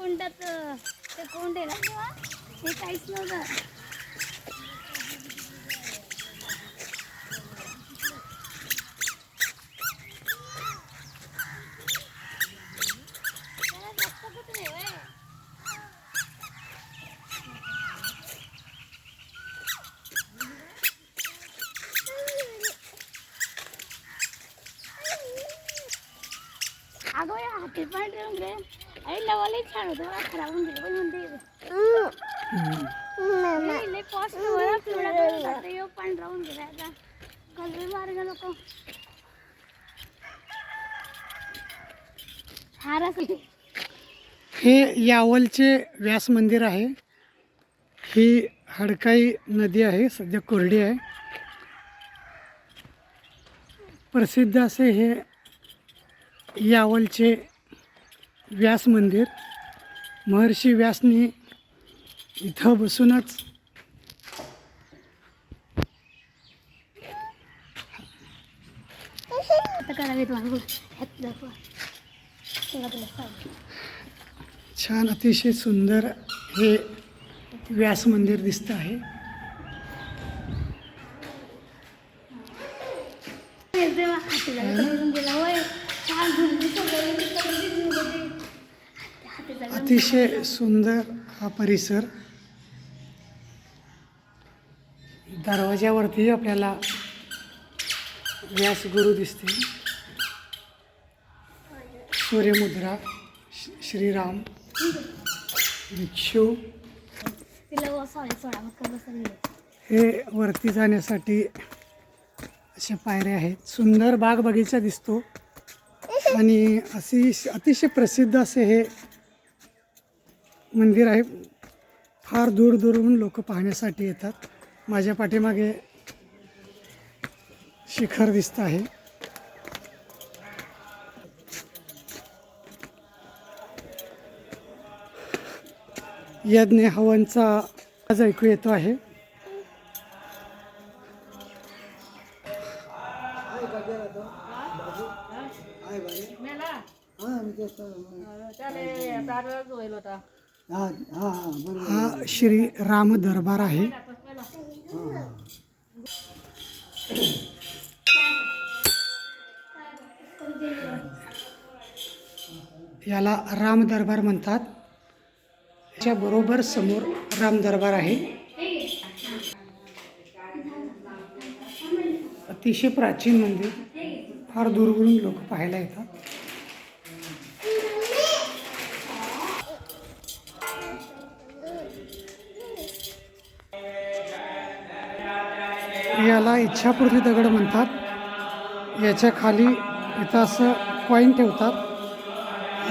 कुंडात ते कोंड आहे ना तेव्हा हे काहीच नव्हतं. अगं या हाती पण ठेवून घे. अरे लवालाही छान होतं मला खराब होऊन गेलं पण म्हणते लई पॉस्ट पिवळा पिवळा पण राहून गेला आता कलर मार्ग नको हार असले. हे यावलचे व्यास मंदिर आहे. ही हडकाई नदी आहे, सध्या कोरडी आहे. प्रसिद्ध असे हे यावलचे व्यास मंदिर. महर्षी व्यासनी इथं बसूनच छान अतिशय सुंदर हे व्यास मंदिर दिसतं आहे. अतिशय सुंदर हा परिसर. दरवाज्यावरती आपल्याला व्यासगुरु दिसतील. सूर्यमुद्रा, श्रीराम, भिक्षू. हे वरती जाण्यासाठी अशा पायऱ्या आहेत. सुंदर बाग बगीचा दिसतो आणि अतिशय प्रसिद्ध असे हे मंदिर आहे. फार दूर दूरहून लोक पाहण्यासाठी येतात. माझ्या पाठीमागे शिखर दिसत आहे. यज्ञ हवनचा आवाज ऐकू येतो आहे. हा श्री राम दरबार आहे. याला राम दरबार म्हणतात. त्याच्या बरोबर समोर राम दरबार आहे. अतिशय प्राचीन मंदिर. फार दूरवरून लोक पाहायला येतात. याला इच्छापूर्ती दगड म्हणतात. याच्या खाली इथं असं कॉईन ठेवतात.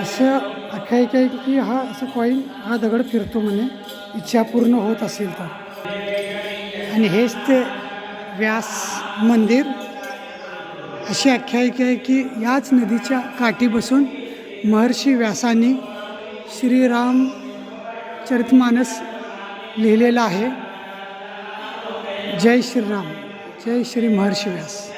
असं आख्यायिका आहे की असं कॉईन हा दगड फिरतो म्हणे इच्छा पूर्ण होत असेल तर. आणि हेच ते व्यास मंदिर. अशी आख्यायिका आहे की याच नदीच्या काठी बसून महर्षी व्यासांनी श्रीरामचरितमानस लिहिलेलं आहे. जय श्रीराम, जय श्री महर्षी व्यास.